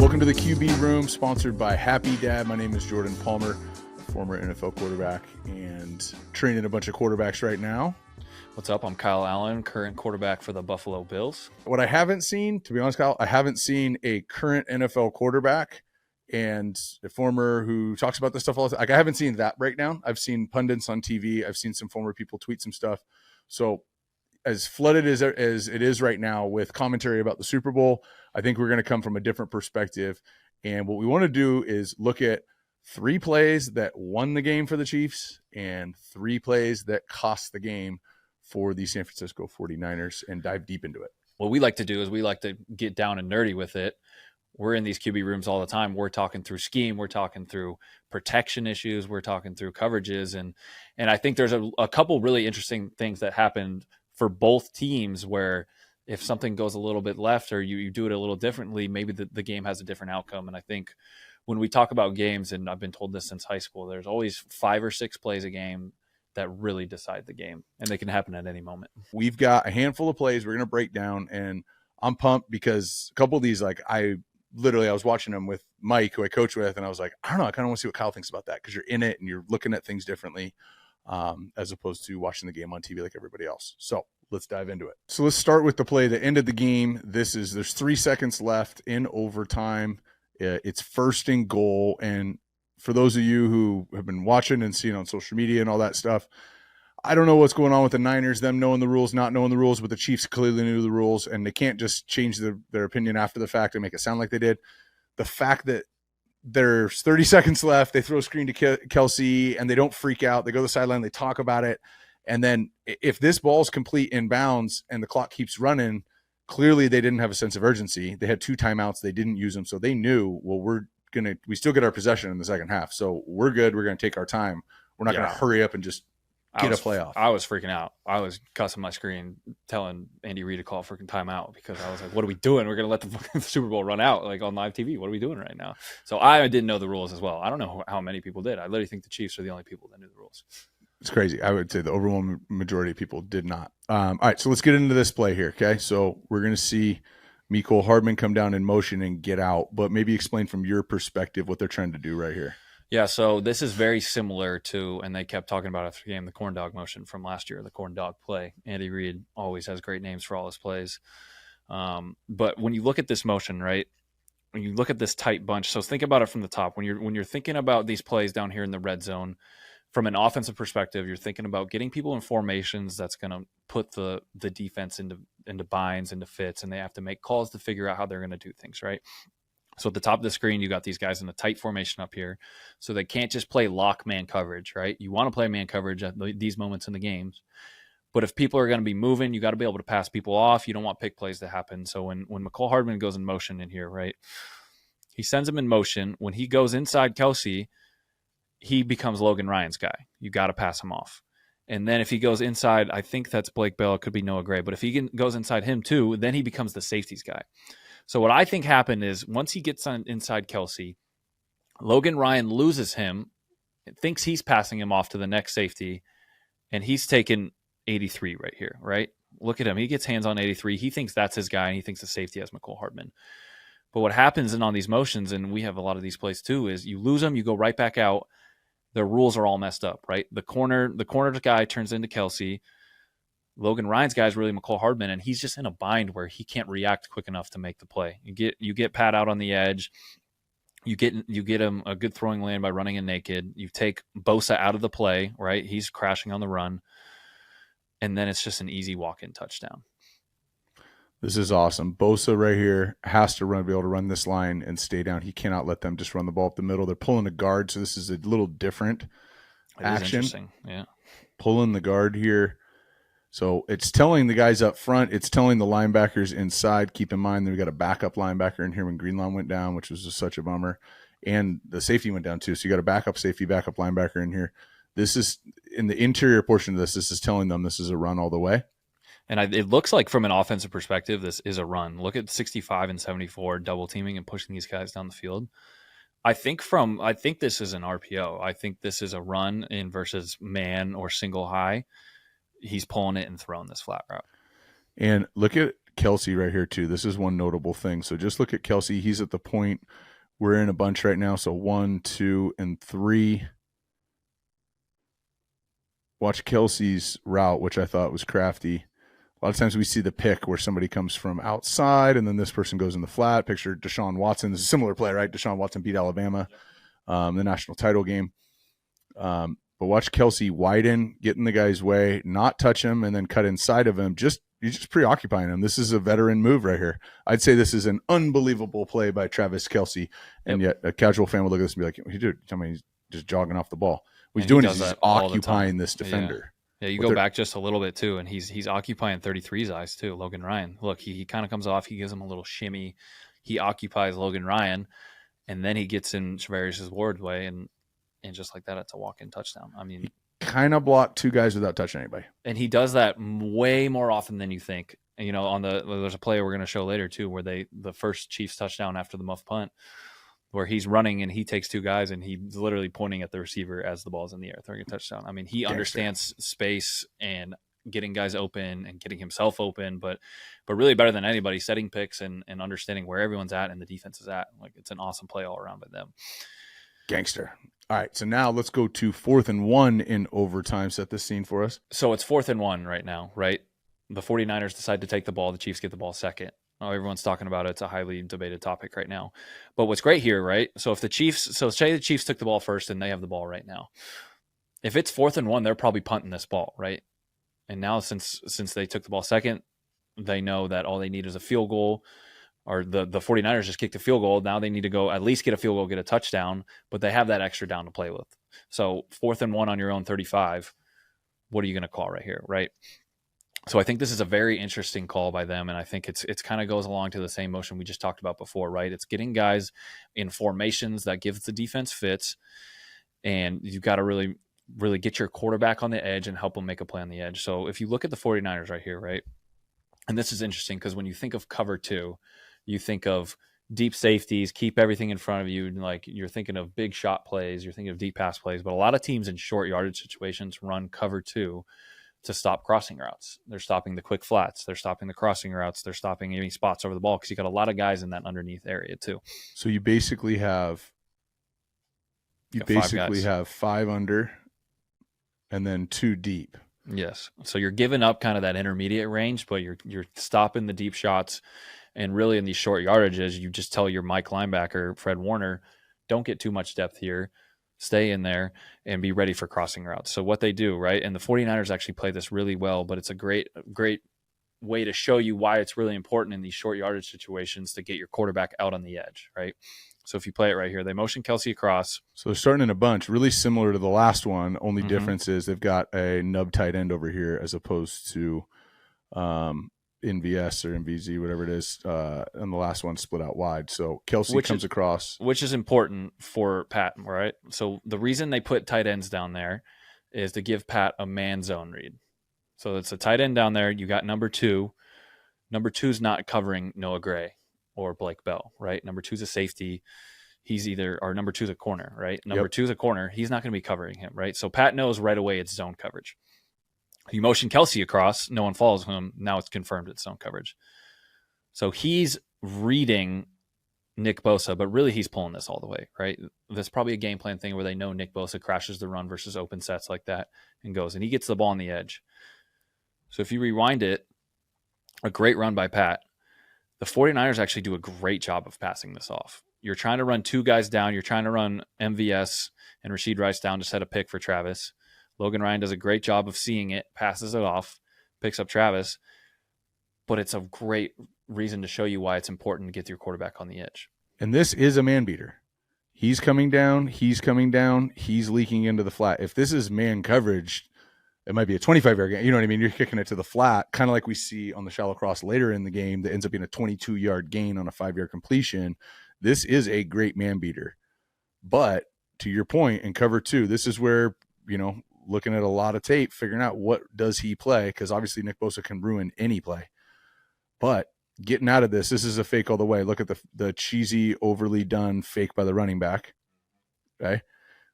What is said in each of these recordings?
Welcome to the QB Room, sponsored by Happy Dad. My name is Jordan Palmer, former NFL quarterback and training a bunch of quarterbacks right now. What's up? I'm Kyle Allen, current quarterback for the Buffalo Bills. What I haven't seen, to be honest, Kyle, I haven't seen a current NFL quarterback and a former who talks about this stuff all the time. Like, I haven't seen that breakdown. I've seen pundits on TV. I've seen some former people tweet some stuff. So as flooded as it is right now with commentary about the Super Bowl, I think we're going to come from a different perspective. And what we want to do is look at 3 plays that won the game for the Chiefs and 3 plays that cost the game for the San Francisco 49ers and dive deep into it. What we like to do is we like to get down and nerdy with it. We're in these QB rooms all the time. We're talking through scheme. We're talking through protection issues. We're talking through coverages. And I think there's a couple really interesting things that happened for both teams where if something goes a little bit left or you do it a little differently, maybe the game has a different outcome. And I think when we talk about games, and I've been told this since high school, there's always 5 or 6 plays a game that really decide the game, and they can happen at any moment. We've got a handful of plays we're going to break down, and I'm pumped because a couple of these, like I was watching them with Mike, who I coach with, and I was like, I don't know, I kind of want to see what Kyle thinks about that because you're in it and you're looking at things differently as opposed to watching the game on TV like everybody else. So let's dive into it. So let's start with the play that ended the game. There's 3 seconds left in overtime. It's 1st and goal. And for those of you who have been watching and seeing on social media and all that stuff, I don't know what's going on with the Niners, them knowing the rules, not knowing the rules, but the Chiefs clearly knew the rules, and they can't just change their opinion after the fact and make it sound like they did. The fact that there's 30 seconds left, they throw a screen to Kelsey, and they don't freak out. They go to the sideline, they talk about it, and then if this ball's complete in bounds and the clock keeps running, clearly they didn't have a sense of urgency. They had 2 timeouts. They didn't use them, so they knew, well, we still get our possession in the second half, so we're good. We're going to take our time. We're not going to hurry up and just get a play off. I was freaking out. I was cussing my screen, telling Andy Reid to call freaking timeout because I was like, what are we doing? We're going to let the Super Bowl run out like on live TV. What are we doing right now? So I didn't know the rules as well. I don't know how many people did. I literally think the Chiefs are the only people that knew the rules. It's crazy. I would say the overwhelming majority of people did not. All right, so let's get into this play here, okay? So we're going to see Mecole Hardman come down in motion and get out, but maybe explain from your perspective what they're trying to do right here. Yeah, so this is very similar to, and they kept talking about after the game, the corn dog motion from last year, the corn dog play. Andy Reid always has great names for all his plays. But when you look at this motion, right, when you look at this tight bunch, so think about it from the top. When you're thinking about these plays down here in the red zone, from an offensive perspective, you're thinking about getting people in formations that's going to put the defense into binds, into fits, and they have to make calls to figure out how they're going to do things, right? So at the top of the screen, you got these guys in a tight formation up here. So they can't just play lock man coverage, right? You want to play man coverage at these moments in the games. But if people are going to be moving, you got to be able to pass people off. You don't want pick plays to happen. So when Mecole Hardman goes in motion in here, right, he sends him in motion. When he goes inside Kelsey, he becomes Logan Ryan's guy. You got to pass him off. And then if he goes inside, I think that's Blake Bell. It could be Noah Gray. But if he goes inside him too, then he becomes the safeties guy. So what I think happened is once he gets inside Kelsey, Logan Ryan loses him, thinks he's passing him off to the next safety, and he's taken 83 right here, right? Look at him. He gets hands on 83. He thinks that's his guy, and he thinks the safety has Mecole Hardman. But what happens on these motions, and we have a lot of these plays too, is you lose them, you go right back out. The rules are all messed up, right? The corner guy turns into Kelsey. Logan Ryan's guy is really Mecole Hardman, and he's just in a bind where he can't react quick enough to make the play. You get Pat out on the edge. You get him a good throwing lane by running in naked. You take Bosa out of the play, right? He's crashing on the run, and then it's just an easy walk-in touchdown. This is awesome. Bosa right here has to be able to run this line and stay down. He cannot let them just run the ball up the middle. They're pulling a guard, so this is a little different action. Interesting, yeah. Pulling the guard here. So it's telling the guys up front, it's telling the linebackers inside, keep in mind that we got a backup linebacker in here when Greenlaw went down, which was just such a bummer. And the safety went down too. So you got a backup safety, backup linebacker in here. This is in the interior portion of this is telling them this is a run all the way. And it looks like from an offensive perspective, this is a run. Look at 65 and 74 double teaming and pushing these guys down the field. I think this is an RPO. I think this is a run in versus man or single high. He's pulling it and throwing this flat route. And look at Kelsey right here too. This is one notable thing. So just look at Kelsey. He's at the point. We're in a bunch right now. So 1, 2, and 3. Watch Kelsey's route, which I thought was crafty. A lot of times we see the pick where somebody comes from outside and then this person goes in the flat. Picture Deshaun Watson. This is a similar play, right? Deshaun Watson beat Alabama, the national title game. But watch Kelsey widen, get in the guy's way, not touch him, and then cut inside of him. You're just preoccupying him. This is a veteran move right here. I'd say this is an unbelievable play by Travis Kelsey. And yet a casual fan would look at this and be like, dude, tell me he's just jogging off the ball. What he's doing is he's occupying this defender. Yeah, you go back just a little bit too, and he's occupying 33's eyes too. Logan Ryan, look, he kind of comes off, he gives him a little shimmy, he occupies Logan Ryan, and then he gets in Charvarius Ward's way, and just like that, it's a walk-in touchdown. I mean, he kind of blocked 2 guys without touching anybody, and he does that way more often than you think. You know, there's a play we're going to show later too, where the first Chiefs touchdown after the muff punt, where he's running and he takes 2 guys and he's literally pointing at the receiver as the ball's in the air, throwing a touchdown. I mean, he understands space and getting guys open and getting himself open, but really better than anybody, setting picks and understanding where everyone's at and the defense is at. Like, it's an awesome play all around by them. Gangster. All right, so now let's go to 4th and 1 in overtime. Set this scene for us. So it's 4th and 1 right now, right? The 49ers decide to take the ball. The Chiefs get the ball second. Oh, everyone's talking about it. It's a highly debated topic right now. But what's great here, right? So say the Chiefs took the ball first and they have the ball right now. If it's 4th and 1, they're probably punting this ball, right? And now since they took the ball second, they know that all they need is a field goal, or the 49ers just kicked a field goal. Now they need to go at least get a field goal, get a touchdown, but they have that extra down to play with. So 4th and 1 on your own 35, what are you going to call right here, right? So I think this is a very interesting call by them, and I think it's kind of goes along to the same motion we just talked about before, right? It's getting guys in formations that gives the defense fits, and you've got to really, really get your quarterback on the edge and help them make a play on the edge. So if you look at the 49ers right here, right, and this is interesting because when you think of cover 2, you think of deep safeties, keep everything in front of you, and like you're thinking of big shot plays, you're thinking of deep pass plays, but a lot of teams in short yardage situations run cover 2 to stop crossing routes. They're stopping the quick flats. They're stopping the crossing routes. They're stopping any spots over the ball because you got a lot of guys in that underneath area too. So you basically have 5 under and then 2 deep. Yes. So you're giving up kind of that intermediate range, but you're stopping the deep shots. And really in these short yardages, you just tell your Mike linebacker, Fred Warner, don't get too much depth here. Stay in there and be ready for crossing routes. So what they do, right? And the 49ers actually play this really well, but it's a great way to show you why it's really important in these short yardage situations to get your quarterback out on the edge, right? So if you play it right here, they motion Kelsey across. So they're starting in a bunch, really similar to the last one. Only difference is they've got a nub tight end over here as opposed to NVS or MVZ, whatever it is, and the last one split out wide. So Kelsey comes across. Which is important for Pat, right? So the reason they put tight ends down there is to give Pat a man zone read. So it's a tight end down there. You got number 2. Number 2's not covering Noah Gray or Blake Bell, right? Number 2's a safety. Number 2's a corner, right? Number 2's a corner. He's not going to be covering him, right? So Pat knows right away it's zone coverage. You motion Kelsey across, no one follows him. Now it's confirmed it's zone coverage. So he's reading Nick Bosa, but really he's pulling this all the way, right? There's probably a game plan thing where they know Nick Bosa crashes the run versus open sets like that and goes, and he gets the ball on the edge. So if you rewind it, a great run by Pat. The 49ers actually do a great job of passing this off. You're trying to run 2 guys down. You're trying to run MVS and Rashid Rice down to set a pick for Travis. Logan Ryan does a great job of seeing it, passes it off, picks up Travis. But it's a great reason to show you why it's important to get your quarterback on the edge. And this is a man beater. He's coming down. He's leaking into the flat. If this is man coverage, it might be a 25-yard game. You know what I mean? You're kicking it to the flat, kind of like we see on the shallow cross later in the game that ends up being a 22-yard gain on a 5-yard completion. This is a great man beater. But to your point, in cover 2, this is where, looking at a lot of tape, figuring out what does he play, because obviously Nick Bosa can ruin any play. But getting out of this is a fake all the way. Look at the cheesy, overly done fake by the running back. Okay?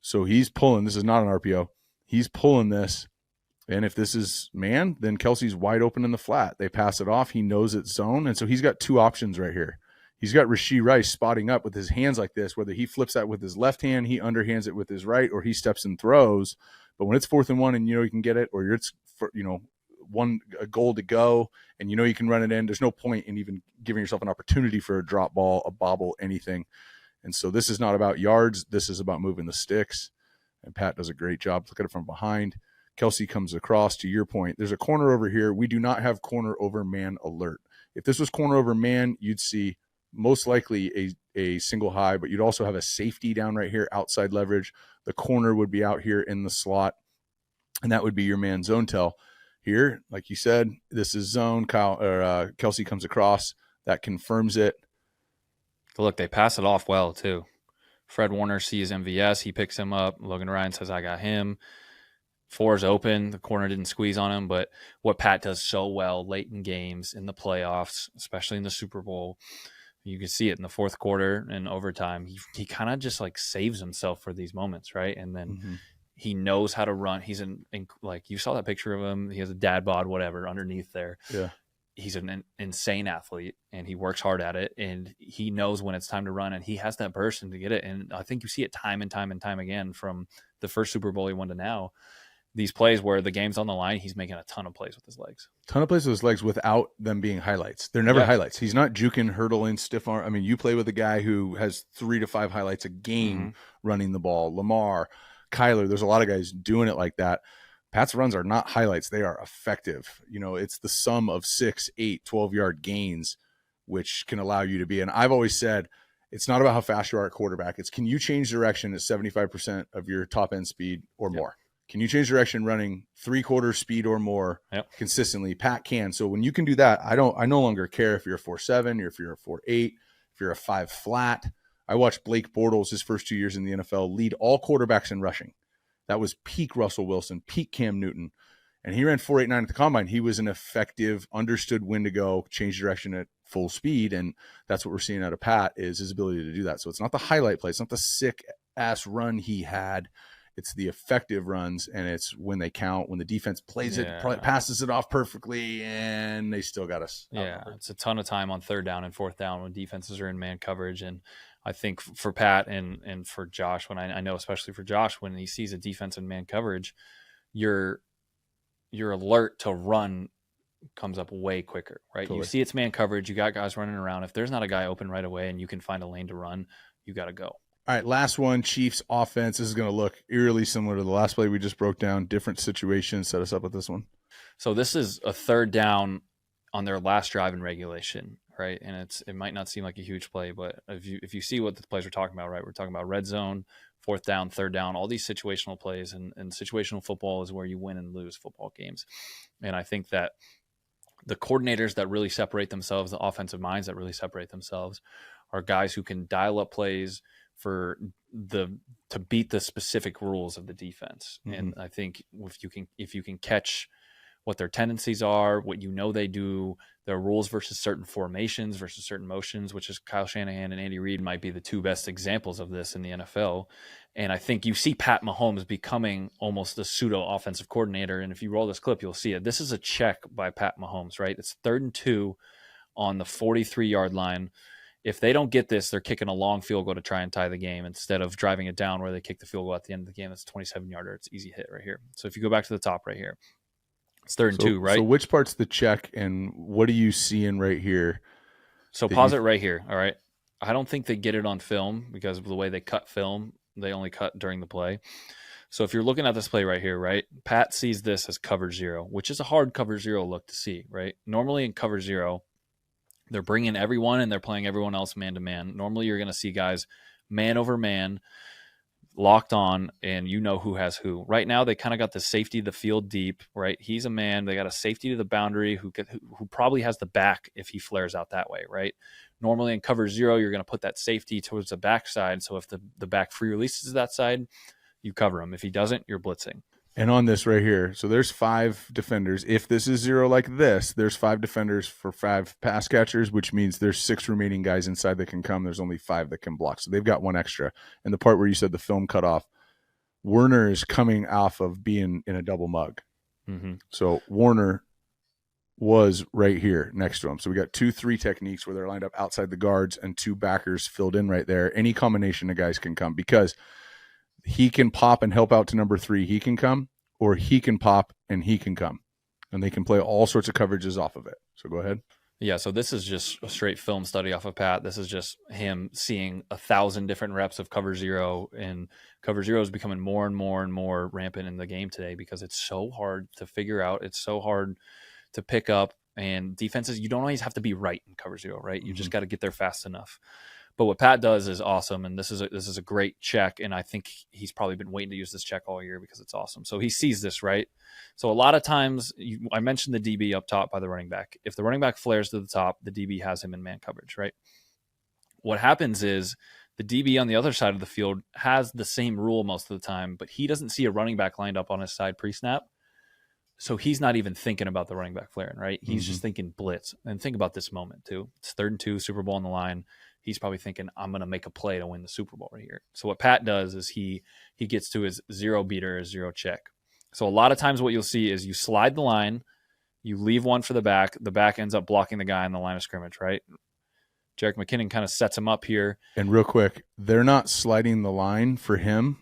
So he's pulling. This is not an RPO. He's pulling this, And if this is man, then Kelsey's wide open in the flat. They pass it off. He knows it's zone. And so he's got two options right here. He's got Rashee Rice spotting up with his hands like this, whether he flips that with his left hand, he underhands it with his right, or he steps and throws. But when it's 4th and 1 and you can get it, or it's a goal to go and you can run it in, there's no point in even giving yourself an opportunity for a drop ball, a bobble, anything. And so this is not about yards. This is about moving the sticks. And Pat does a great job. Look at it from behind. Kelsey comes across. To your point, there's a corner over here. We do not have corner over man alert. If this was corner over man, you'd see most likely a single high, but you'd also have a safety down right here, outside leverage. The corner would be out here in the slot, and that would be your man zone tell. Here, like you said, this is zone. Kelsey comes across. That confirms it. Look, they pass it off well, too. Fred Warner sees MVS. He picks him up. Logan Ryan says, I got him. 4's open. The corner didn't squeeze on him. But what Pat does so well late in games, in the playoffs, especially in the Super Bowl, you can see it in the fourth quarter and overtime. He kind of just like saves himself for these moments, right? And then he knows how to run. He's like you saw that picture of him. He has a dad bod, whatever, underneath there. Yeah. He's an insane athlete, and he works hard at it, and he knows when it's time to run, and he has that burst and to get it. And I think you see it time and time and time again from the first Super Bowl he won to now. These plays where the game's on the line, he's making a ton of plays with his legs. Ton of plays with his legs without them being highlights. They're never highlights. He's not juking, hurdling, stiff arm. I mean, you play with a guy who has 3 to 5 highlights a game running the ball. Lamar, Kyler, there's a lot of guys doing it like that. Pat's runs are not highlights. They are effective. It's the sum of 6, 8, 12-yard gains, which can allow you to be. And I've always said, it's not about how fast you are at quarterback. It's can you change direction at 75% of your top end speed or more? Can you change direction running 3/4 speed or more consistently? Pat can. So when you can do that, I no longer care if you're a 4.7 or if you're a 4.8, if you're a 5 flat. I watched Blake Bortles his first 2 years in the NFL lead all quarterbacks in rushing. That was peak Russell Wilson, peak Cam Newton. And he ran 4.89 at the combine. He was an effective, understood when to go, change direction at full speed. And that's what we're seeing out of Pat is his ability to do that. So it's not the highlight play. It's not the sick ass run he had. It's the effective runs, and it's when they count, when the defense plays it, passes it off perfectly, and they still got us. Yeah, it's a ton of time on 3rd down and 4th down when defenses are in man coverage. And I think for Pat and for Josh, when I know especially for Josh, when he sees a defense in man coverage, your alert to run comes up way quicker, right? Totally. You see it's man coverage, you got guys running around. If there's not a guy open right away and you can find a lane to run, you got to go. All right, last one, Chiefs offense. This is going to look eerily similar to the last play we just broke down. Different situation. Set us up with this one. So this is a 3rd down on their last drive in regulation, right? And it might not seem like a huge play, but if you see what the plays we're talking about, right? We're talking about red zone, 4th down, 3rd down, all these situational plays. And situational football is where you win and lose football games. And I think that the coordinators that really separate themselves, the offensive minds that really separate themselves, are guys who can dial up plays to beat the specific rules of the defense. And I think if you can catch what their tendencies are, what they do, their rules versus certain formations versus certain motions, which is Kyle Shanahan and Andy Reid might be the 2 best examples of this in the NFL. And I think you see Pat Mahomes becoming almost a pseudo offensive coordinator. And if you roll this clip, you'll see it. This is a check by Pat Mahomes, right? It's 3rd and 2 on the 43-yard line. If they don't get this, they're kicking a long field goal to try and tie the game instead of driving it down where they kick the field goal at the end of the game. That's a 27-yarder. It's easy hit right here. So if you go back to the top right here, it's 3rd and 2, right? So which part's the check and what are you seeing right here? So pause it right here, all right? I don't think they get it on film because of the way they cut film. They only cut during the play. So if you're looking at this play right here, right, Pat sees this as cover 0, which is a hard cover 0 look to see, right? Normally in cover 0, they're bringing everyone and they're playing everyone else man-to-man. Normally you're going to see guys man over man, locked on, and you know who has who. Right now they kind of got the safety of the field deep, right? He's a man. They got a safety to the boundary who probably has the back if he flares out that way, right? Normally in cover 0, you're going to put that safety towards the backside. So if the back free releases to that side, you cover him. If he doesn't, you're blitzing. And on this right here, so there's 5 defenders. If this is 0 like this, there's 5 defenders for 5 pass catchers, which means there's 6 remaining guys inside that can come. There's only 5 that can block. So they've got 1 extra. And the part where you said the film cut off, Werner is coming off of being in a double mug. Mm-hmm. So Warner was right here next to him. So we got 2-3 techniques where they're lined up outside the guards and 2 backers filled in right there. Any combination of guys can come because he can pop and help out to number 3. He can come, or he can pop and he can come. And they can play all sorts of coverages off of it. So go ahead. Yeah, so this is just a straight film study off of Pat. This is just him seeing 1,000 different reps of cover zero, and cover zero is becoming more and more and more rampant in the game today because it's so hard to figure out. It's so hard to pick up, and defenses, you don't always have to be right in cover zero, right? You just got to get there fast enough. But what Pat does is awesome, and this is a great check, and I think he's probably been waiting to use this check all year because it's awesome. So he sees this, right? So a lot of times, I mentioned the DB up top by the running back. If the running back flares to the top, the DB has him in man coverage, right? What happens is the DB on the other side of the field has the same rule most of the time, but he doesn't see a running back lined up on his side pre-snap. So he's not even thinking about the running back flaring, right? He's just thinking blitz. And think about this moment, too. It's 3rd and 2, Super Bowl on the line. He's probably thinking, I'm going to make a play to win the Super Bowl right here. So what Pat does is he gets to his zero beater, his zero check. So a lot of times what you'll see is you slide the line, you leave one for the back ends up blocking the guy in the line of scrimmage, right? Jerick McKinnon kind of sets him up here. And real quick, they're not sliding the line for him.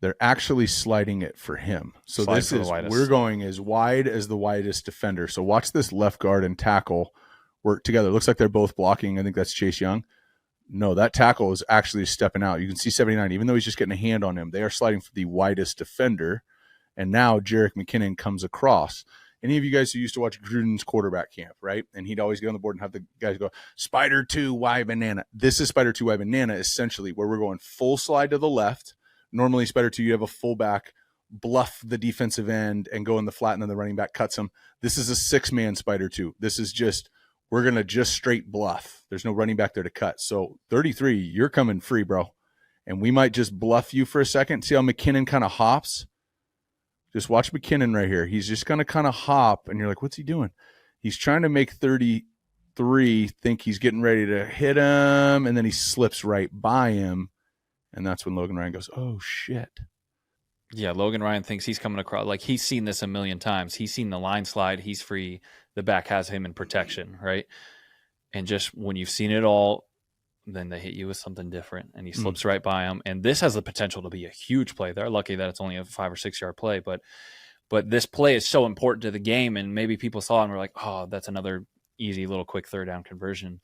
They're actually sliding it for him. So we're going as wide as the widest defender. So watch this left guard and tackle work together. It looks like they're both blocking. I think that's Chase Young. No, that tackle is actually stepping out. You can see 79, even though he's just getting a hand on him, they are sliding for the widest defender. And now Jerick McKinnon comes across. Any of you guys who used to watch Gruden's quarterback camp, right? And he'd always get on the board and have the guys go, Spider 2, Y banana. This is Spider 2, Y banana, essentially, where we're going full slide to the left. Normally, Spider 2, you have a fullback bluff the defensive end and go in the flat, and then the running back cuts him. This is a 6-man Spider 2. This is just, we're going to just straight bluff. There's no running back there to cut. So 33, you're coming free, bro. And we might just bluff you for a second. See how McKinnon kind of hops? Just watch McKinnon right here. He's just going to kind of hop, and you're like, what's he doing? He's trying to make 33 think he's getting ready to hit him, and then he slips right by him, and that's when Logan Ryan goes, oh, shit. Yeah, Logan Ryan thinks he's coming across. Like, he's seen this a million times. He's seen the line slide. He's free. The back has him in protection, right? And just when you've seen it all, then they hit you with something different, and he slips right by him. And this has the potential to be a huge play. They're lucky that it's only a 5 or 6 yard play, but this play is so important to the game, and maybe people saw it and were like, oh, that's another easy little quick 3rd down conversion.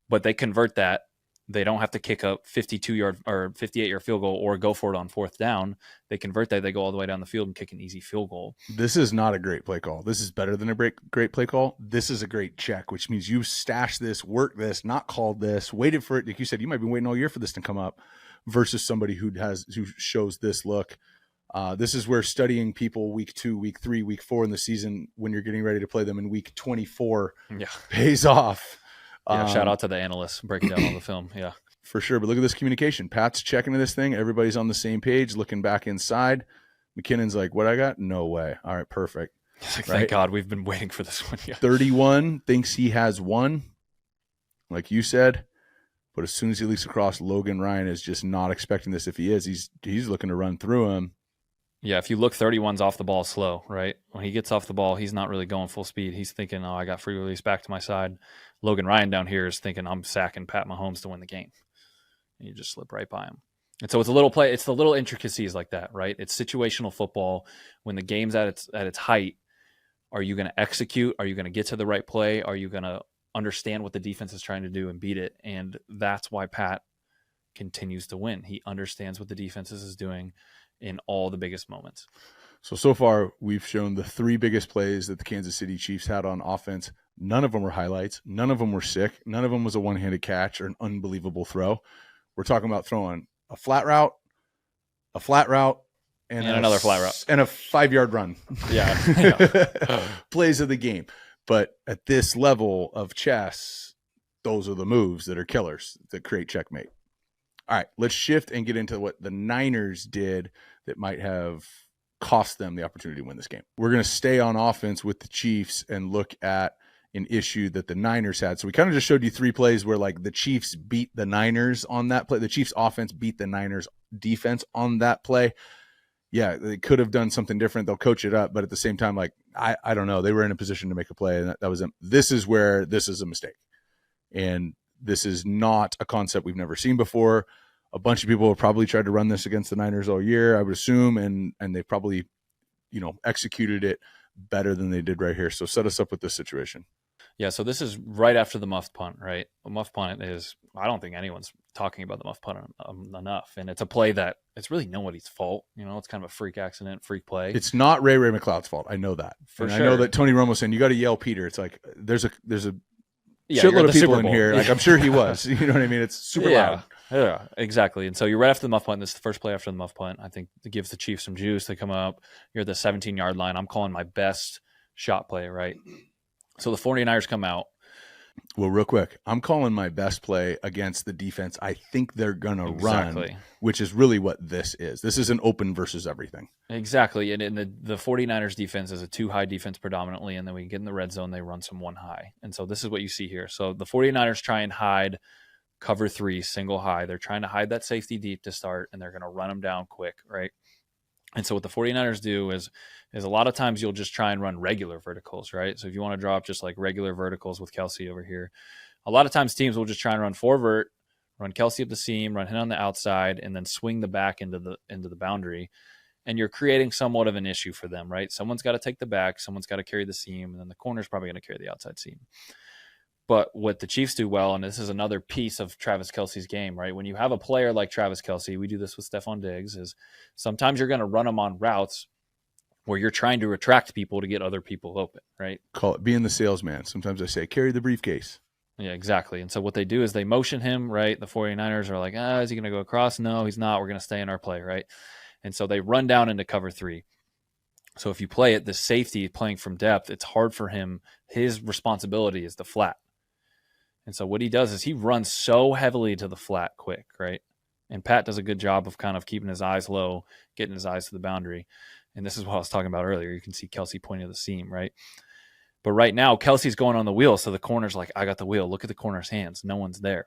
But they convert that. They don't have to kick a 52-yard or 58-yard field goal or go for it on 4th down. They convert that. They go all the way down the field and kick an easy field goal. This is not a great play call. This is better than a great play call. This is a great check, which means you stashed this, worked this, not called this, waited for it. Like you said, you might be waiting all year for this to come up versus somebody who shows this look. This is where studying people week 2, week 3, week 4 in the season when you're getting ready to play them in week 24 pays off. Yeah, shout out to the analysts breaking down all the film. Yeah, for sure. But look at this communication. Pat's checking to this thing. Everybody's on the same page, looking back inside. McKinnon's like, what I got? No way. All right, perfect. Like, thank God we've been waiting for this one. Yeah. 31 thinks he has one, like you said. But as soon as he leaks across, Logan Ryan is just not expecting this. If he is, he's looking to run through him. Yeah, if you look, 31's off the ball slow, right? When he gets off the ball, he's not really going full speed. He's thinking, oh, I got free release back to my side. Logan Ryan down here is thinking, I'm sacking Pat Mahomes to win the game. And you just slip right by him. And so it's a little play. It's the little intricacies like that, right? It's situational football. When the game's at its height, are you going to execute? Are you going to get to the right play? Are you going to understand what the defense is trying to do and beat it? And that's why Pat continues to win. He understands what the defense is doing in all the biggest moments. So far, we've shown the 3 biggest plays that the Kansas City Chiefs had on offense. None of them were highlights. None of them were sick. None of them was a one-handed catch or an unbelievable throw. We're talking about throwing a flat route, and another flat route. And a 5-yard run. Yeah. Plays of the game. But at this level of chess, those are the moves that are killers that create checkmate. All right, let's shift and get into what the Niners did that might have cost them the opportunity to win this game. We're going to stay on offense with the Chiefs and look at an issue that the Niners had. So we kind of just showed you 3 plays where like the Chiefs beat the Niners on that play. The Chiefs offense beat the Niners defense on that play. yeah, they could have done something different. They'll coach it up, but at the same time, like I don't know, they were in a position to make a play, and that was this is where this is a mistake, and this is not a concept we've never seen before. A bunch of people have probably tried to run this against the Niners all year, I would assume, and they probably, executed it better than they did right here. So set us up with this situation. Yeah, so this is right after the muffed punt, right? A muffed punt is, I don't think anyone's talking about the muffed punt enough. And it's a play that it's really nobody's fault. It's kind of a freak accident, freak play. It's not Ray McLeod's fault. I know that. For sure. I know that Tony Romo saying, you got to yell Peter. It's like, there's a yeah, shitload of people in here. Like, I'm sure he was. You know what I mean? It's super loud. Yeah, exactly. And so you're right after the muff punt. This is the first play after the muff punt. I think it gives the Chiefs some juice. They come up. You're at the 17-yard line. I'm calling my best shot play, right? So the 49ers come out. Well, real quick, I'm calling my best play against the defense I think they're going to run, which is really what this is. This is an open versus everything. Exactly. And the 49ers defense is a 2-high defense predominantly, and then we get in the red zone, they run some 1-high. And so this is what you see here. So the 49ers try and hide cover 3, single high. They're trying to hide that safety deep to start, and they're going to run them down quick, right? And so what the 49ers do is a lot of times you'll just try and run regular verticals, right? So if you want to draw up just like regular verticals with Kelce over here, a lot of times teams will just try and run 4-vert, run Kelce up the seam, run him on the outside, and then swing the back into the boundary. And you're creating somewhat of an issue for them, right? Someone's got to take the back, someone's got to carry the seam, and then the corner's probably going to carry the outside seam. But what the Chiefs do well, and this is another piece of Travis Kelce's game, right? When you have a player like Travis Kelce, we do this with Stephon Diggs, is sometimes you're going to run them on routes where you're trying to attract people to get other people open, right? Call it being the salesman. Sometimes I say, carry the briefcase. Yeah, exactly. And so what they do is they motion him, right? The 49ers are like, is he going to go across? No, he's not. We're going to stay in our play, right? And so they run down into cover 3. So if you play it, the safety playing from depth, it's hard for him. His responsibility is the flat. And so what he does is he runs so heavily to the flat quick, right? And Pat does a good job of kind of keeping his eyes low, getting his eyes to the boundary. And this is what I was talking about earlier. You can see Kelce pointing to the seam, right? But right now, Kelce's going on the wheel, so the corner's like, I got the wheel. Look at the corner's hands. No one's there.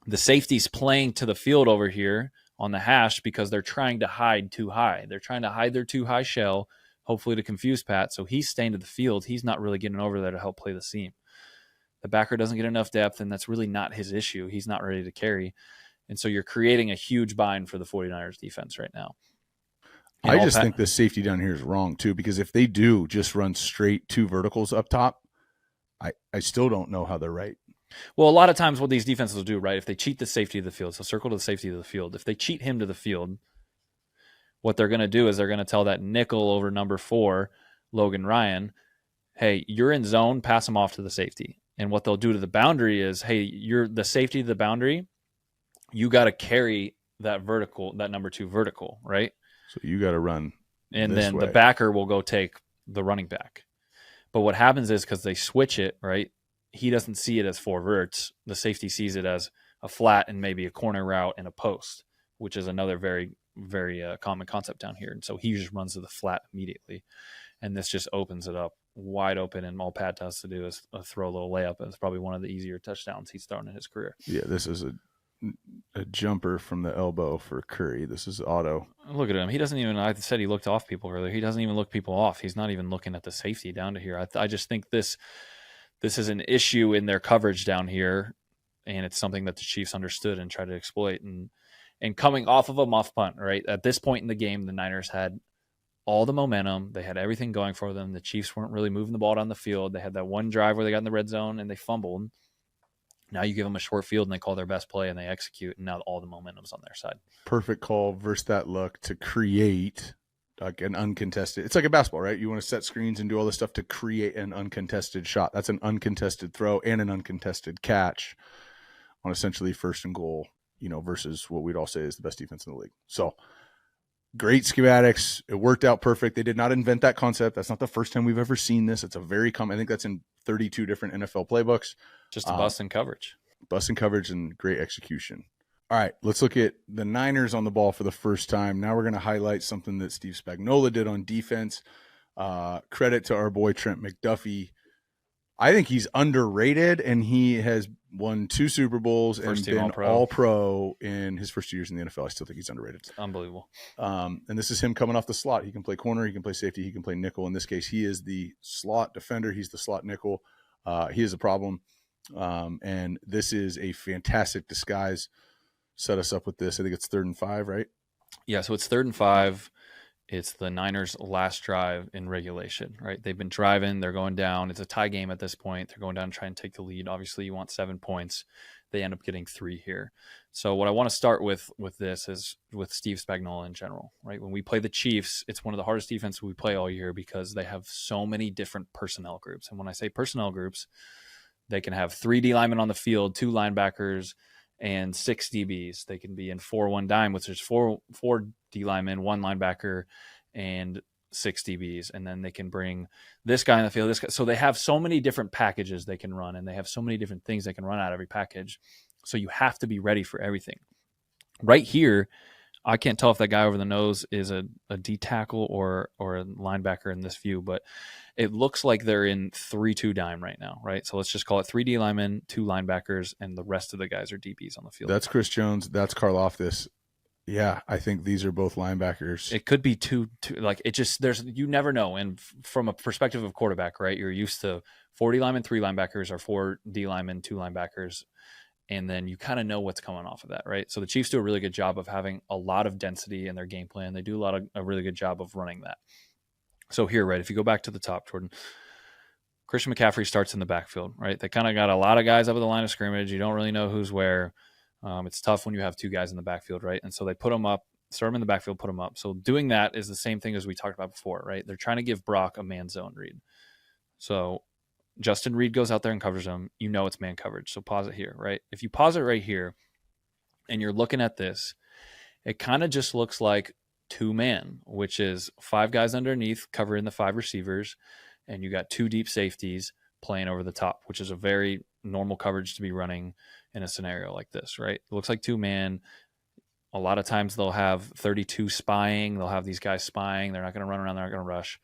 The safety's playing to the field over here on the hash because they're trying to hide too high. They're trying to hide their too high shell, hopefully to confuse Pat. So he's staying to the field. He's not really getting over there to help play the seam. The backer doesn't get enough depth, and that's really not his issue. He's not ready to carry. And so you're creating a huge bind for the 49ers defense right now. I just think the safety down here is wrong, too, because if they do just run straight 2 verticals up top, I still don't know how they're right. Well, a lot of times what these defenses will do, right, if they cheat the safety of the field, so circle to the safety of the field, if they cheat him to the field, what they're going to do is they're going to tell that nickel over number 4, Logan Ryan, hey, you're in zone, pass him off to the safety. And what they'll do to the boundary is, hey, you're the safety of the boundary, you got to carry that vertical, that number 2 vertical, right? So you got to run. And then the backer will go take the running back. But what happens is because they switch it, right, he doesn't see it as 4 verts. The safety sees it as a flat and maybe a corner route and a post, which is another very, very common concept down here. And so he just runs to the flat immediately. And this just opens it up wide open, and all Pat has to do is throw a little layup, and it's probably one of the easier touchdowns he's thrown in his career. Yeah, this is a jumper from the elbow for Curry. This is auto. Look at him. He doesn't even, I said he looked off people earlier. He doesn't even look people off. He's not even looking at the safety down to here. I just think this is an issue in their coverage down here, and it's something that the Chiefs understood and tried to exploit. And coming off of a muff punt, right, at this point in the game, the Niners had all the momentum. They had everything going for them. The Chiefs weren't really moving the ball down the field. They had that one drive where they got in the red zone and they fumbled. Now you give them a short field and they call their best play and they execute, and now all the momentum's on their side. Perfect call versus that look to create like an uncontested. It's like a basketball, right? You want to set screens and do all this stuff to create an uncontested shot. That's an uncontested throw and an uncontested catch on essentially first and goal, versus what we'd all say is the best defense in the league. So great schematics. It worked out perfect. They did not invent that concept. That's not the first time we've ever seen this. It's a very common. I think that's in 32 different NFL playbooks. Just a bust in coverage. Bust in coverage and great execution. All right, let's look at the Niners on the ball for the first time. Now we're going to highlight something that Steve Spagnuolo did on defense. Credit to our boy Trent McDuffie. I think he's underrated, and he has won 2 Super Bowls and been all pro in his first 2 years in the NFL. I still think he's underrated. It's unbelievable. And this is him coming off the slot. He can play corner, he can play safety, he can play nickel. In this case, he is the slot defender. He's the slot nickel. He is a problem. And this is a fantastic disguise. Set us up with this. I think it's 3rd and 5, right? Yeah, so it's 3rd and 5. It's the Niners' last drive in regulation, right? They've been driving. They're going down. It's a tie game at this point. They're going down to try and take the lead. Obviously, you want 7 points. They end up getting 3 here. So what I want to start with this is with Steve Spagnuolo in general, right? When we play the Chiefs, it's one of the hardest defenses we play all year because they have so many different personnel groups. And when I say personnel groups, they can have 3 D linemen on the field, 2 linebackers, and 6 DBs. They can be in 4-1 dime, which is 4 D linemen, 1 linebacker, and 6 DBs. And then they can bring this guy on the field, this guy. So they have so many different packages they can run, and they have so many different things they can run out of every package. So you have to be ready for everything. Right here, I can't tell if that guy over the nose is a D tackle or a linebacker in this view, but it looks like they're in 3-2 dime right now, right? So let's just call it 3 D linemen, 2 linebackers, and the rest of the guys are DBs on the field. That's Chris Jones. That's Karlaftis. Yeah, I think these are both linebackers. It could be two like it just you never know. And from a perspective of quarterback, right? You're used to 4 D linemen, 3 linebackers, or 4 D linemen, 2 linebackers. And then you kind of know what's coming off of that, right? So the Chiefs do a really good job of having a lot of density in their game plan. They do a really good job of running that. So here, right, if you go back to the top, Jordan, Christian McCaffrey starts in the backfield, right? They kind of got a lot of guys up at the line of scrimmage. You don't really know who's where. It's tough when you have 2 guys in the backfield, right? And so they put them up, start them in the backfield, put them up. So doing that is the same thing as we talked about before, right? They're trying to give Brock a man zone read. So Justin Reed goes out there and covers him. You know it's man coverage. So pause it here, right? If you pause it right here and you're looking at this, it kind of just looks like 2-man, which is 5 guys underneath covering the 5 receivers, and you got 2 deep safeties playing over the top, which is a very normal coverage to be running in a scenario like this, right? It looks like 2-man. A lot of times they'll have 32 spying. They'll have these guys spying. They're not going to run around. They're not going to rush.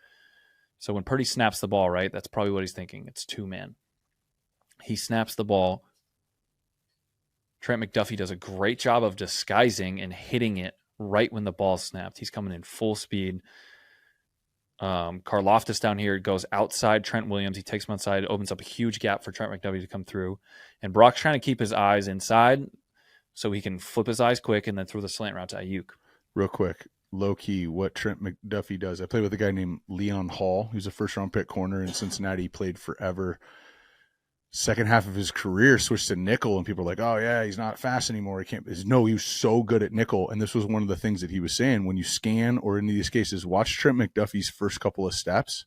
So when Purdy snaps the ball, right, that's probably what he's thinking. It's 2-man. He snaps the ball. Trent McDuffie does a great job of disguising and hitting it right when the ball snapped. He's coming in full speed. Karlaftis down here goes outside Trent Williams. He takes him outside, opens up a huge gap for Trent McDuffie to come through. And Brock's trying to keep his eyes inside so he can flip his eyes quick and then throw the slant route to Ayuk. Real quick, low key, what Trent McDuffie does. I played with a guy named Leon Hall, who's a 1st-round pick corner in Cincinnati. He played forever. Second half of his career switched to nickel, and people are like, oh yeah, he's not fast anymore. He can't. No, he was so good at nickel. And this was one of the things that he was saying when you scan, or in these cases, watch Trent McDuffie's first couple of steps.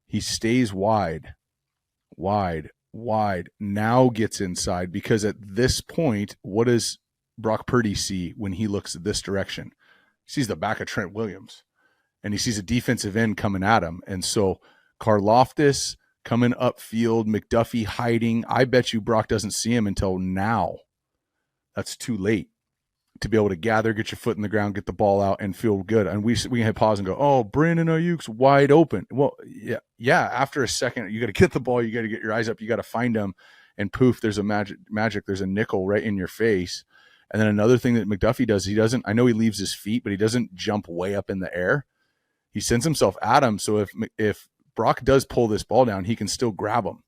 He stays wide, now gets inside, because at this point, what does Brock Purdy see when he looks this direction? He sees the back of Trent Williams, and he sees a defensive end coming at him. And so Karlaftis coming upfield, McDuffie hiding. I bet you Brock doesn't see him until now. That's too late to be able to gather, get your foot in the ground, get the ball out, and feel good. And we can hit pause and go, oh, Brandon Ayuk's wide open. Well, yeah. After a second, you got to get the ball. You got to get your eyes up. You got to find him. And poof, there's a magic. There's a nickel right in your face. And then another thing that McDuffie does, I know he leaves his feet, but he doesn't jump way up in the air. He sends himself at him. So if Brock does pull this ball down, he can still grab him.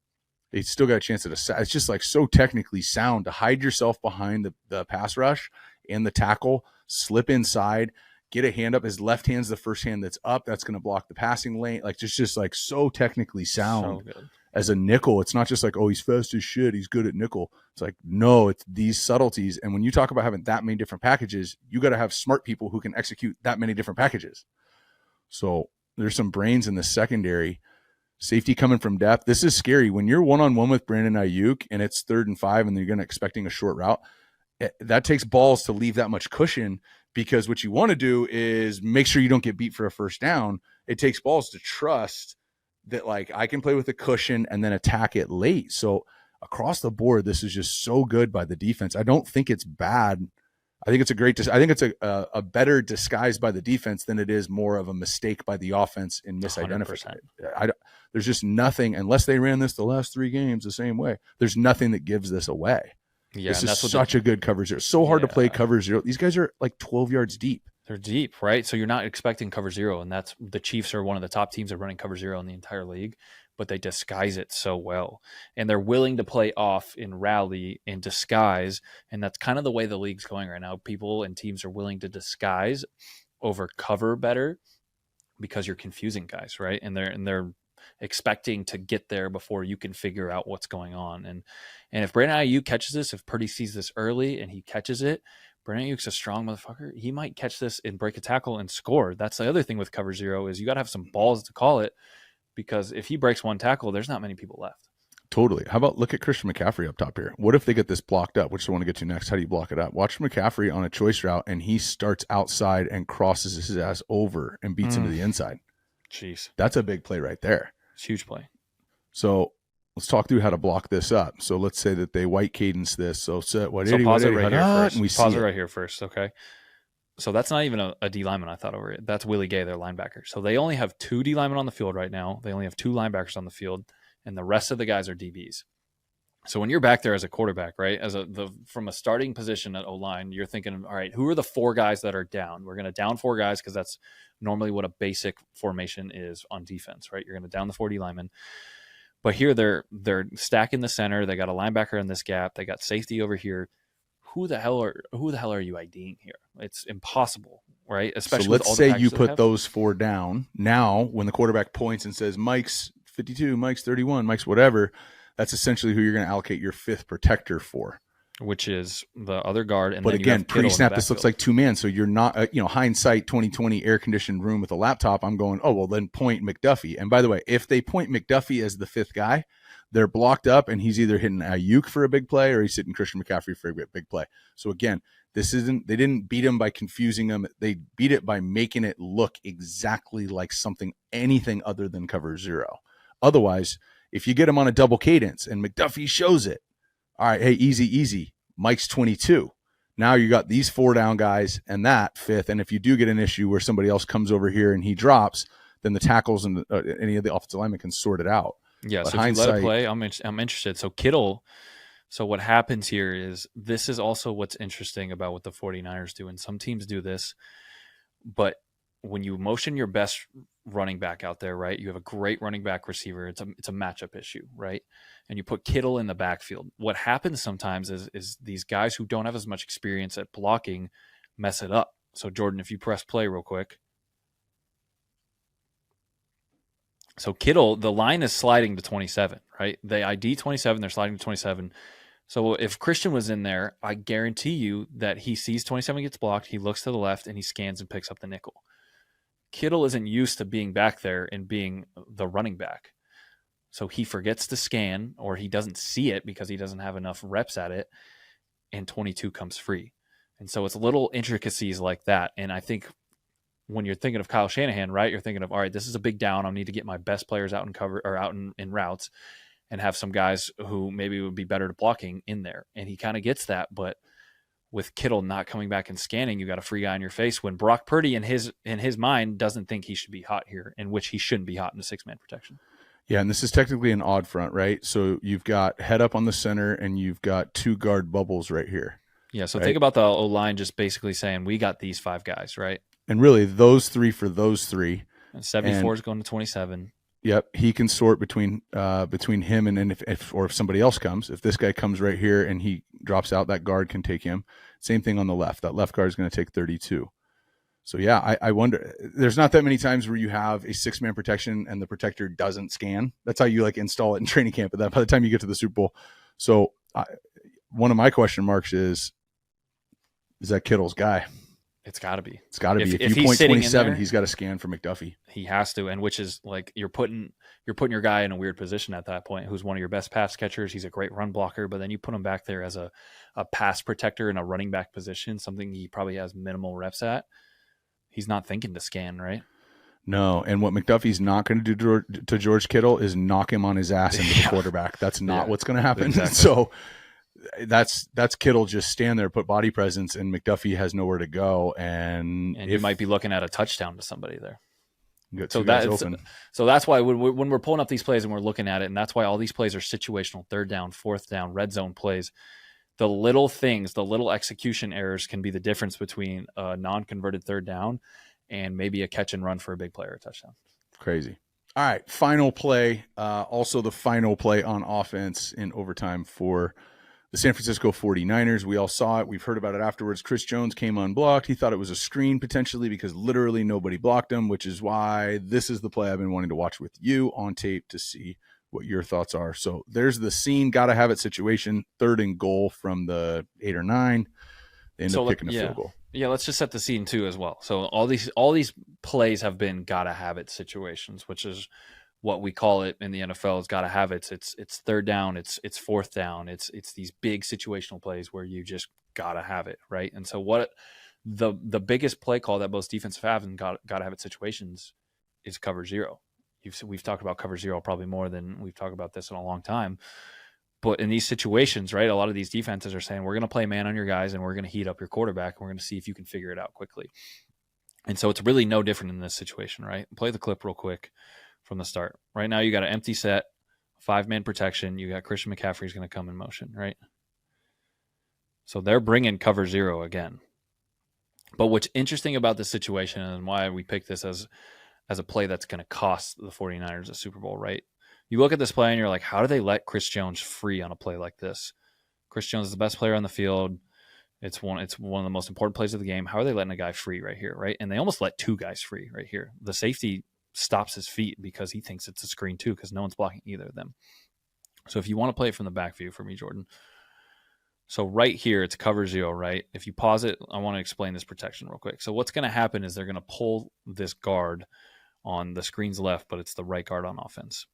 He's still got a chance at it's just like so technically sound to hide yourself behind the pass rush and the tackle, slip inside, get a hand up. His left hand's the first hand that's up. That's going to block the passing lane. Like just like so technically sound as a nickel. It's not just like, oh, he's fast as shit, he's good at nickel. It's like, no, it's these subtleties. And when you talk about having that many different packages, you got to have smart people who can execute that many different packages. So there's some brains in the secondary. Safety coming from depth. This is scary. When you're one-on-one with Brandon Ayuk and it's 3rd and 5 and you're going to expecting a short route, that takes balls to leave that much cushion, because what you want to do is make sure you don't get beat for a first down. It takes balls to trust that, like, I can play with a cushion and then attack it late. So across the board, this is just so good by the defense. I don't think it's bad I think it's I think it's a better disguise by the defense than it is more of a mistake by the offense in misidentification. There's just nothing, unless they ran this the last 3 games the same way, there's nothing that gives this away. Yeah, this is such a good cover zero. So hard to play cover zero. These guys are like 12 yards deep. They're deep, right? So you're not expecting cover zero, and that's the Chiefs are one of the top teams of running cover zero in the entire league, but they disguise it so well. And they're willing to play off in rally and disguise, and that's kind of the way the league's going right now. People and teams are willing to disguise over cover better because you're confusing guys, right? And they're expecting to get there before you can figure out what's going on. And if Brandon Aiyuk catches this, if Purdy sees this early and he catches it, Brandon Aiyuk's a strong motherfucker. He might catch this and break a tackle and score. That's the other thing with cover zero is you got to have some balls to call it, because if he breaks one tackle, there's not many people left. Totally. How about look at Christian McCaffrey up top here? What if they get this blocked up, which I want to get to next? How do you block it up? Watch McCaffrey on a choice route, and he starts outside and crosses his ass over and beats him to the inside. Jeez. That's a big play right there. It's a huge play. So let's talk through how to block this up. So let's say that they white cadence this. So pause it right here first. And we pause it right here first, okay? So that's not even a D lineman I thought over it. That's Willie Gay, their linebacker. So they only have 2 D linemen on the field right now. They only have 2 linebackers on the field, and the rest of the guys are DBs. So when you're back there as a quarterback, right, from a starting position at O-line, you're thinking, all right, who are the 4 guys that are down? We're going to down 4 guys because that's normally what a basic formation is on defense, right? You're going to down the 4 D linemen. But here they're stacking the center. They got a linebacker in this gap. They got safety over here. Who the hell are you IDing here? It's impossible, right? Especially so let's say you put those 4 down. Now, when the quarterback points and says Mike's 52, Mike's 31, Mike's whatever, that's essentially who you're going to allocate your 5th protector for, which is the other guard. And but then again, pre-snap, this looks like 2 man. So you're not, hindsight 2020 air conditioned room with a laptop. I'm going, oh, well, then point McDuffie. And by the way, if they point McDuffie as the 5th guy, they're blocked up, and he's either hitting Aiyuk for a big play or he's hitting Christian McCaffrey for a big play. So again, they didn't beat him by confusing him. They beat it by making it look exactly like anything other than cover zero. Otherwise, if you get him on a double cadence and McDuffie shows it, all right, hey, easy. Mike's 22. Now you got these 4 down guys and that 5th. And if you do get an issue where somebody else comes over here and he drops, then the tackles and any of the offensive linemen can sort it out. Yeah, but so if you let it play, I'm interested. So Kittle, so what happens here is this is also what's interesting about what the 49ers do. And some teams do this, but when you motion your best running back out there, right, you have a great running back receiver. It's a matchup issue, right? And you put Kittle in the backfield. What happens sometimes is these guys who don't have as much experience at blocking mess it up. So Jordan, if you press play real quick. So Kittle, the line is sliding to 27, right? They ID 27, they're sliding to 27. So if Christian was in there, I guarantee you that he sees 27 gets blocked, he looks to the left, and he scans and picks up the nickel. Kittle isn't used to being back there and being the running back. So he forgets to scan, or he doesn't see it because he doesn't have enough reps at it, and 22 comes free. And so it's little intricacies like that. And I think when you're thinking of Kyle Shanahan, right, you're thinking of, all right, this is a big down. I need to get my best players out in cover or out in routes and have some guys who maybe would be better at blocking in there. And he kind of gets that. But with Kittle not coming back and scanning, you got a free guy in your face when Brock Purdy in his mind doesn't think he should be hot here, in which he shouldn't be hot in a 6-man protection. Yeah, and this is technically an odd front, right? So you've got head up on the center and you've got 2 guard bubbles right here. Yeah, so right? Think about the O-line just basically saying, we got these 5 guys, right? And really, those 3 for those 3. And 74 is going to 27. Yep, he can sort between him and if somebody else comes. If this guy comes right here and he drops out, that guard can take him. Same thing on the left. That left guard is going to take 32. So yeah, I wonder. There's not that many times where you have a 6-man protection and the protector doesn't scan. That's how you install it in training camp. But that by the time you get to the Super Bowl, so one of my question marks is that Kittle's guy? It's got to be. It's got to be. If you point 27, he's got to scan for McDuffie. He has to, and which is like you're putting your guy in a weird position at that point. Who's one of your best pass catchers? He's a great run blocker, but then you put him back there as a pass protector in a running back position, something he probably has minimal reps at. He's not thinking to scan, right? No, and what McDuffie's not going to do to George Kittle is knock him on his ass into the quarterback. That's not what's going to happen. Exactly. So that's Kittle just stand there, put body presence, and McDuffie has nowhere to go. And you might be looking at a touchdown to somebody there. Got two guys open. So that's why when we're pulling up these plays and we're looking at it, and that's why all these plays are situational, third down, fourth down, red zone plays. The little things, the little execution errors can be the difference between a non-converted third down and maybe a catch and run for a big play or a touchdown. Crazy. All right, final play. Also the final play on offense in overtime for the San Francisco 49ers. We all saw it. We've heard about it afterwards. Chris Jones came unblocked. He thought it was a screen potentially because literally nobody blocked him, which is why this is the play I've been wanting to watch with you on tape to see what your thoughts are. So there's the scene, got to have it situation, 3rd and goal from the 8 or 9. They end up kicking a field goal. Yeah, let's just set the scene too as well. So all these plays have been gotta have it situations, which is what we call it in the NFL. Is gotta have it. It's third down, it's fourth down, it's these big situational plays where you just gotta have it, right? And so what the biggest play call that most defensive have and gotta have it situations is cover zero. We've talked about cover zero probably more than we've talked about this in a long time. But in these situations, right, a lot of these defenses are saying, we're going to play man on your guys and we're going to heat up your quarterback and we're going to see if you can figure it out quickly. And so it's really no different in this situation, right? Play the clip real quick from the start. Right now you got an empty set, 5-man protection. You got Christian McCaffrey's going to come in motion, right? So they're bringing cover zero again. But what's interesting about this situation and why we picked this as a play that's going to cost the 49ers a Super Bowl, right? You look at this play and you're like, how do they let Chris Jones free on a play like this? Chris Jones is the best player on the field. It's one of the most important plays of the game. How are they letting a guy free right here, right? And they almost let 2 guys free right here. The safety stops his feet because he thinks it's a screen too because no one's blocking either of them. So if you want to play it from the back view for me, Jordan. So right here, it's cover zero, right? If you pause it, I want to explain this protection real quick. So what's going to happen is they're going to pull this guard on the screen's left, but it's the right guard on offense.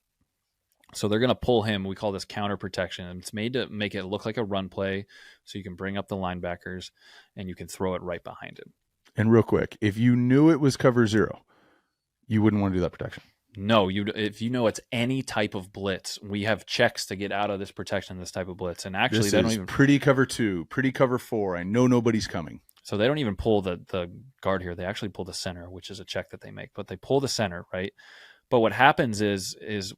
So they're going to pull him. We call this counter protection. And it's made to make it look like a run play so you can bring up the linebackers and you can throw it right behind him. And real quick, if you knew it was cover zero, you wouldn't want to do that protection. No, if you know it's any type of blitz, we have checks to get out of this protection, this type of blitz. And actually, this they don't even pretty cover 2, pretty cover 4. I know nobody's coming. So they don't even pull the guard here. They actually pull the center, which is a check that they make. But they pull the center, right? But what happens is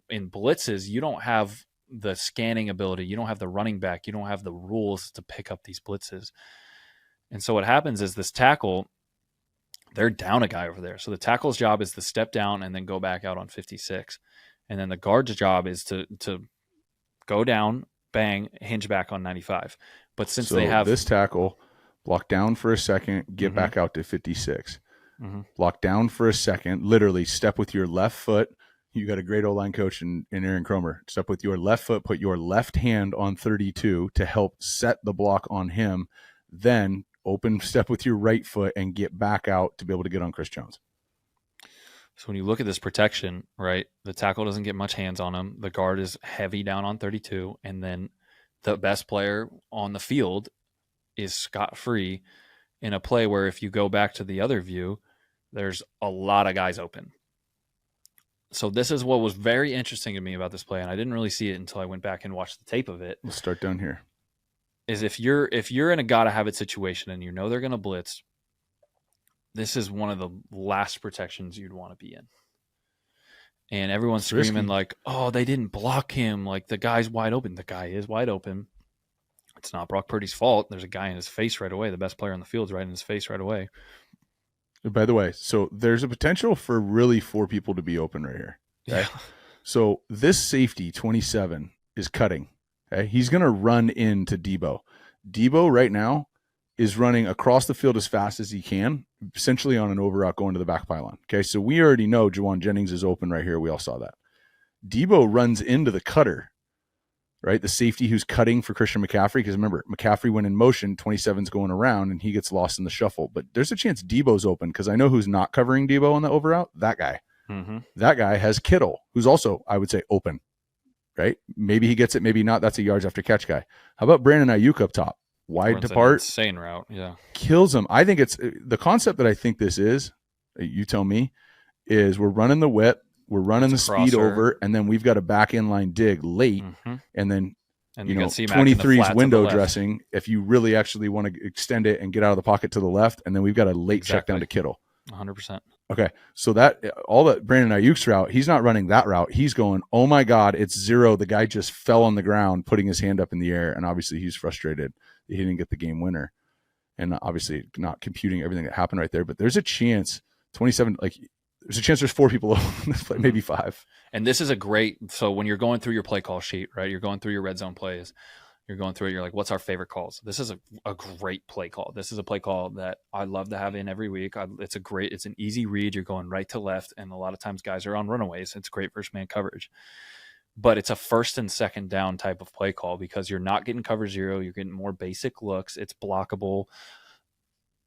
in blitzes, you don't have the scanning ability. You don't have the running back. You don't have the rules to pick up these blitzes. And so what happens is this tackle, they're down a guy over there. So the tackle's job is to step down and then go back out on 56. And then the guard's job is to go down, bang, hinge back on 95. But since they have this tackle, block down for a second, get back out to 56. Block down for a second, literally step with your left foot. You got a great O-line coach in Aaron Cromer. Step with your left foot, put your left hand on 32 to help set the block on him. Then open step with your right foot and get back out to be able to get on Chris Jones. So when you look at this protection, right, the tackle doesn't get much hands on him. The guard is heavy down on 32. And then the best player on the field is scot-free in a play where if you go back to the other view, there's a lot of guys open. So this is what was very interesting to me about this play, and I didn't really see it until I went back and watched the tape of it. Let's start down here. Is if you're in a gotta have it situation and you know they're going to blitz, this is one of the last protections you'd want to be in. And everyone's screaming like, "Oh, they didn't block him! Like the guy's wide open." The guy is wide open. It's not Brock Purdy's fault. There's a guy in his face right away. The best player on the field's right in his face right away. By the way, so there's a potential for really 4 people to be open right here. Okay? Yeah. So this safety, 27, is cutting. Okay? He's going to run into Debo. Debo right now is running across the field as fast as he can, essentially on an over route going to the back pylon. Okay, so we already know Juwan Jennings is open right here. We all saw that. Debo runs into the cutter, right? The safety who's cutting for Christian McCaffrey. Because remember, McCaffrey went in motion, 27's going around, and he gets lost in the shuffle. But there's a chance Debo's open because I know who's not covering Debo on the over route? That guy. That guy has Kittle, who's also, I would say, open, right? Maybe he gets it, maybe not. That's a yards after catch guy. How about Brandon Ayuk up top? Wide depart. Insane route, yeah. Kills him. I think it's the concept that I think this is, you tell me, is we're running the whip. We're running the speed over, and then we've got a back inline dig late, and then And you know, got C-Mac in the 23's flat to the window left. dressing if you really actually want to extend it and get out of the pocket to the left. And then we've got a late check down to Kittle. 100%. Okay. So that all that Brandon Ayuk's route, he's not running that route. He's going, oh my God, it's zero. The guy just fell on the ground, putting his hand up in the air. And obviously he's frustrated that he didn't get the game winner. And obviously not computing everything that happened right there. But there's a chance, 27, like there's a chance there's 4 people on this play, maybe 5. And this is a great, so when you're going through your play call sheet, right, you're going through your red zone plays, you're going through it, you're like, what's our favorite calls? This is a great play call. This is a play call that I love to have in every week. It's an easy read. You're going right to left. And a lot of times guys are on runaways. It's great first man coverage. But it's a first and second down type of play call because you're not getting cover zero. You're getting more basic looks. It's blockable.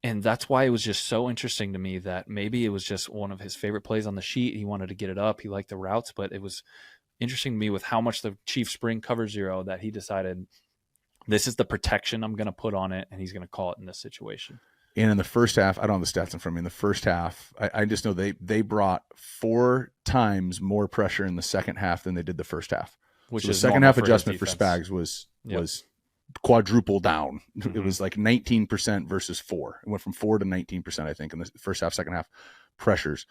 And that's why it was just so interesting to me that maybe it was just one of his favorite plays on the sheet. He wanted to get it up. He liked the routes, but it was interesting to me with how much the Chiefs bring cover zero that he decided this is the protection I'm going to put on it, and he's going to call it in this situation. And in the first half, I don't have the stats in front of me. In the first half, I just know they brought 4 times more pressure in the second half than they did the first half. Which so is the second half for adjustment for Spags was quadruple down. Mm-hmm. It was like 19% versus 4. It went from 4 to 19%, I think, in the first half, second half pressures.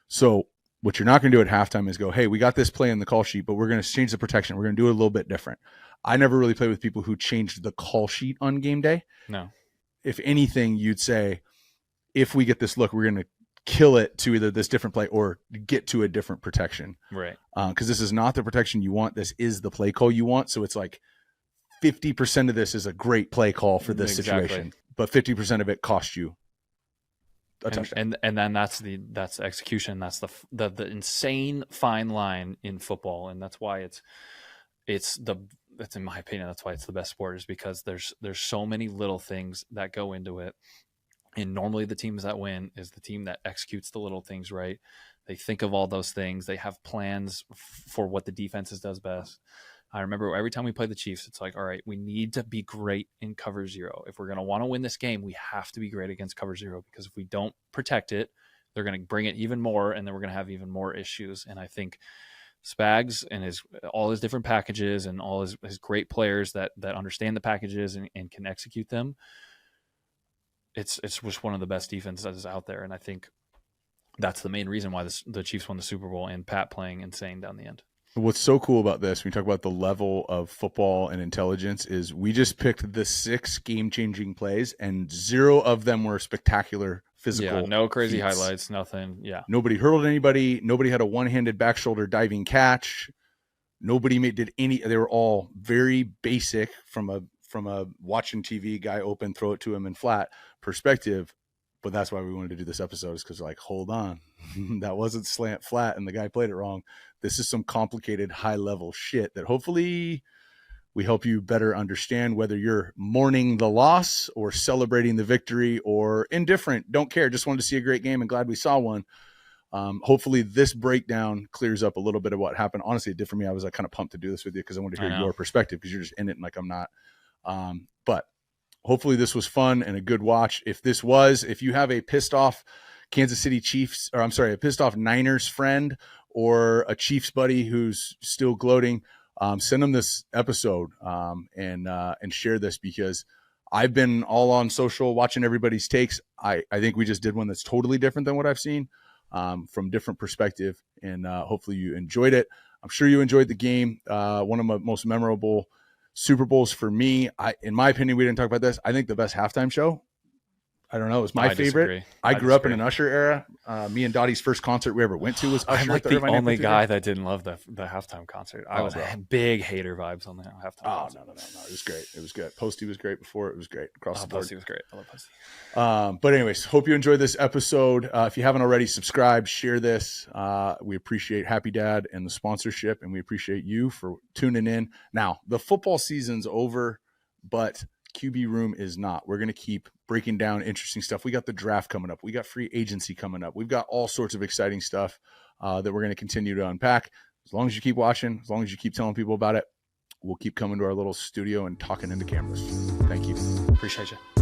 So what you're not going to do at halftime is go, hey, we got this play in the call sheet, but we're going to change the protection. We're going to do it a little bit different. I never really play with people who changed the call sheet on game day. No. If anything, you'd say, if we get this look, we're going to kill it to either this different play or get to a different protection. Right. Because this is not the protection you want. This is the play call you want. So it's like 50% of this is a great play call for this situation, but 50% of it costs you a touchdown. And then that's execution. That's the insane fine line in football. And that's why that's in my opinion, that's why it's the best sport, is because there's so many little things that go into it. And normally the teams that win is the team that executes the little things right. They think of all those things. They have plans for what the defenses does best. I remember every time we play the Chiefs, it's like, all right, we need to be great in cover zero. If we're going to want to win this game, we have to be great against cover zero, because if we don't protect it, they're going to bring it even more, and then we're going to have even more issues. And I think Spags and all his different packages and all his great players that understand the packages and can execute them, it's just one of the best defenses out there. And I think that's the main reason why the Chiefs won the Super Bowl, and Pat playing insane down the end. What's so cool about this, when we talk about the level of football and intelligence, is we just picked the 6 game-changing plays, and 0 of them were spectacular physical. Yeah, no crazy feats. highlights, nothing. Yeah. Nobody hurled anybody. Nobody had a one-handed back shoulder diving catch. Nobody did any. They were all very basic from a watching TV, guy open, throw it to him in flat perspective. But that's why we wanted to do this episode, is because, like, hold on, that wasn't slant flat and the guy played it wrong. This is some complicated high level shit that hopefully we help you better understand, whether you're mourning the loss or celebrating the victory or indifferent. Don't care. Just wanted to see a great game and glad we saw one. Hopefully this breakdown clears up a little bit of what happened. Honestly, it did for me. I was kind of pumped to do this with you because I wanted to hear your perspective, because you're just in it and like I'm not. But hopefully this was fun and a good watch. If you have a pissed off Kansas City Chiefs, or I'm sorry, a pissed off Niners friend or a Chiefs buddy who's still gloating, send them this episode and share this, because I've been all on social watching everybody's takes. I think we just did one that's totally different than what I've seen, from different perspective, and hopefully you enjoyed it. I'm sure you enjoyed the game. One of my most memorable Super Bowls for me. In my opinion, we didn't talk about this. I think the best halftime show, I don't know, it was my favorite. Disagree. I grew up in an Usher era. Me and Dottie's first concert we ever went to was Usher. I'm like the only guy that didn't love the halftime concert. I was big hater vibes on the halftime concert. No. It was great. It was good. Posty was great before. It was great across the board. Posty was great. I love Posty. But anyways, hope you enjoyed this episode. If you haven't already, subscribe, share this. We appreciate Happy Dad and the sponsorship, and we appreciate you for tuning in. Now, the football season's over, but QB Room is not. We're going to keep breaking down interesting stuff. We got the draft coming up. We got free agency coming up. We've got all sorts of exciting stuff that we're going to continue to unpack. As long as you keep watching, as long as you keep telling people about it, we'll keep coming to our little studio and talking into cameras. Thank you. Appreciate you.